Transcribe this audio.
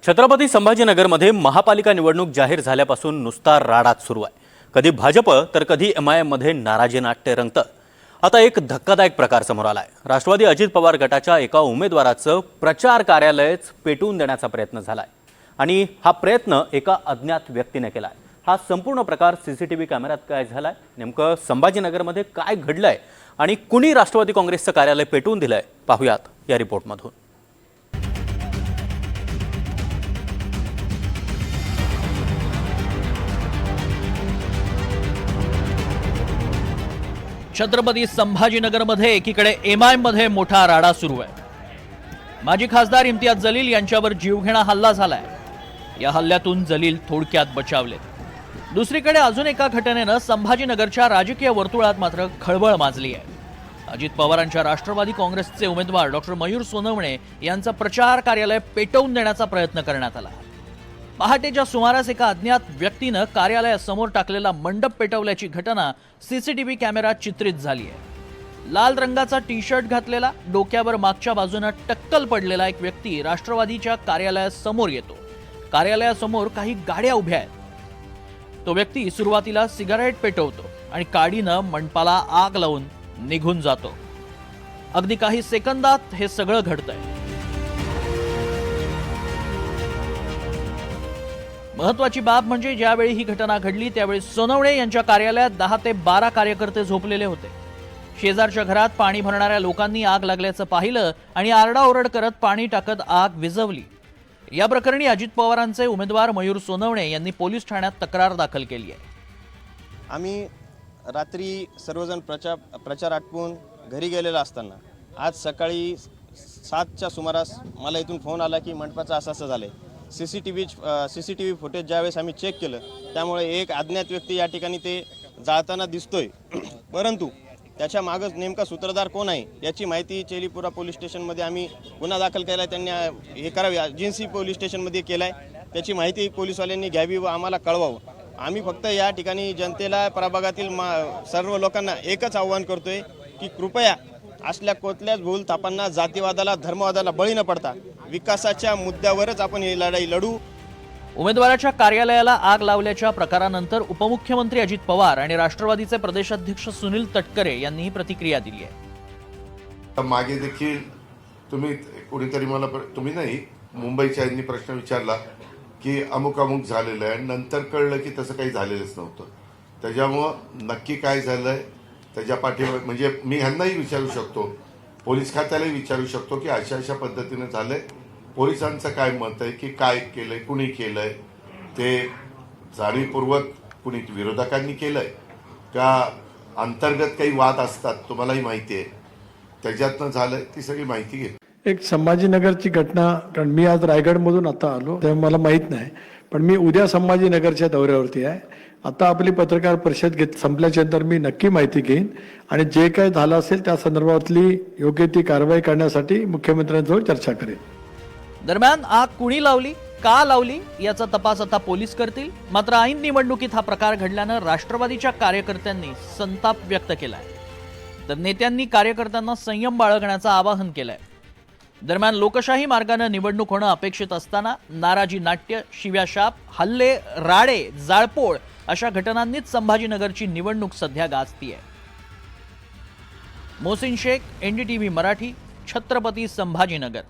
छत्रपती संभाजीनगरमध्ये महापालिका निवडणूक जाहीर झाल्यापासून नुसता राडाच सुरू आहे। कधी भाजप तर कधी MIM मध्ये नाराजी नाट्य रंगतं। आता एक धक्कादायक प्रकार समोर आलाय। राष्ट्रवादी अजित पवार गटाच्या एका उमेदवाराचं प्रचार कार्यालयच पेटवून देण्याचा प्रयत्न झालाय आणि हा प्रयत्न एका अज्ञात व्यक्तीने केलाय। हा संपूर्ण प्रकार CCTV कॅमेऱ्यात काय झालाय, नेमकं संभाजीनगरमध्ये काय घडलंय आणि कुणी राष्ट्रवादी काँग्रेसचं कार्यालय पेटवून दिलंय, पाहूयात या रिपोर्टमधून। छत्रपती संभाजीनगरमध्ये एकीकडे MIM मध्ये मोठा राडा सुरू आहे। माजी खासदार इम्तियाज जलील यांच्यावर जीवघेणा हल्ला झालाय। या हल्ल्यातून जलील थोडक्यात बचावले। दुसरीकडे अजून एका घटनेनं संभाजीनगरच्या राजकीय वर्तुळात मात्र खळबळ माजली आहे। अजित पवारांच्या राष्ट्रवादी काँग्रेसचे उमेदवार डॉक्टर मयूर सोनवणे यांचा प्रचार कार्यालय पेटवून देण्याचा प्रयत्न करण्यात आला। पहाटेच्या सुमारास एका अज्ञात व्यक्तीनं कार्यालयासमोर टाकलेला मंडप पेटवल्याची घटना CCTV कॅमेऱ्यात चित्रित झाली आहे। लाल रंगाचा टी-शर्ट घातलेला, डोक्यावर मागच्या बाजूने टक्कल पडलेला एक व्यक्ती राष्ट्रवादीच्या कार्यालयासमोर येतो। कार्यालयासमोर काही गाड्या उभ्या आहेत। तो व्यक्ती सुरुवातीला सिगारेट पेटवतो आणि काडीनं मंडपाला आग लावून निघून जातो। अगदी काही सेकंदात हे सगळं घडतंय। महत्वाची बाब म्हणजे ज्यावेळी ही घटना घडली त्यावेळी सोनवणे यांच्या कार्यालयात 10 ते 12 कार्यकर्ते झोपलेले होते। शेजारच्या घरात पाणी भरणाऱ्या लोकांनी आग लागल्याचं पाहिलं आणि आरडाओरड करत पाणी टाकत आग विझवली। या प्रकरणी अजित पवारांचे उमेदवार मयूर सोनवणे यांनी पोलीस ठाण्यात तक्रार दाखल केली आहे। आम्ही रात्री सर्वजण प्रचार आटपून घरी गेलेलो असताना आज सकाळी 7च्या सुमारास मला इथून फोन आला की मंडपाचं असं झालंय। CCTV फुटेज ज्यावेळेस आम्ही चेक केलं त्यामुळे एक अज्ञात व्यक्ती या ठिकाणी ते जाळताना दिसतोय, परंतु त्याच्या मागच नेमका सूत्रधार कोण आहे याची माहिती चेलीपुरा पोलीस स्टेशनमध्ये आम्ही गुन्हा दाखल केला आहे। त्यांनी हे करावे एजन्सी पोलीस स्टेशनमध्ये केला आहे। त्याची माहिती पोलीसवाल्यांनी घ्यावी व आम्हाला कळवावं। आम्ही फक्त या ठिकाणी जनतेला, प्रभागातील सर्व लोकांना एकच आव्हान करतोय की कृपया असल्या कोणत्याच भूल थापांना, जातीवादाला, धर्मवादाला बळी न पडता विकासाच्या मुद्द्यावरच आपण ही लढाई लढू। उमेदवाराच्या कार्यालयाला आग लावल्याच्या प्रकारानंतर उपमुख्यमंत्री अजित पवार आणि राष्ट्रवादीचे प्रदेशाध्यक्ष सुनील तटकरे यांनी ही प्रतिक्रिया दिली आहे। मागे देखील कोणीतरी मला तुम्ही नाही मुंबईच्या यांनी प्रश्न विचारला की अमुक अमुक झालेलं आहे, नंतर कळलं की तसं काही झालेलंच नव्हतं। त्याच्यामुळं नक्की काय झालंय त्याच्या पाठीवर म्हणजे मी ह्यांनाही विचारू शकतो, पोलीस खात्यालाही विचारू शकतो की अशा अशा पद्धतीने झालंय, पोलिसांचं काय मत आहे की काय केलंय, कुणी केलंय, ते जाणीवपूर्वक कुणी विरोधकांनी केलंय का अंतर्गत काही वाद असतात तुम्हालाही माहिती आहे, त्याच्यातनं झालंय ती सगळी माहिती घे। एक संभाजीनगरची घटना, कारण मी आज रायगडमधून आता आलो त्यामुळे मला माहीत नाही, पण मी उद्या संभाजीनगरच्या दौऱ्यावरती आहे। आता आपली पत्रकार परिषद संपल्याच्यानंतर मी नक्की माहिती घेईन आणि जे काही झालं असेल त्या संदर्भातली योग्य ती कारवाई करण्यासाठी मुख्यमंत्र्यांजवळ चर्चा करेन। दरम्यान आग कुणी लावली, का लावली याचा तपास आता पोलीस करतील। मात्र ऐन निवडणुकीत हा प्रकार घडल्यानं राष्ट्रवादीच्या कार्यकर्त्यांनी संताप व्यक्त केलाय, तर नेत्यांनी कार्यकर्त्यांना संयम बाळगण्याचं आवाहन केलंय। दरम्यान लोकशाही मार्गानं निवडणूक होणं अपेक्षित असताना नाराजी नाट्य, शिव्याशाप, हल्ले, राडे, जाळपोळ अशा घटनांनीच संभाजीनगरची निवडणूक सध्या गाजतीये। मोहसिन शेख, NDTV मराठी, छत्रपती संभाजीनगर।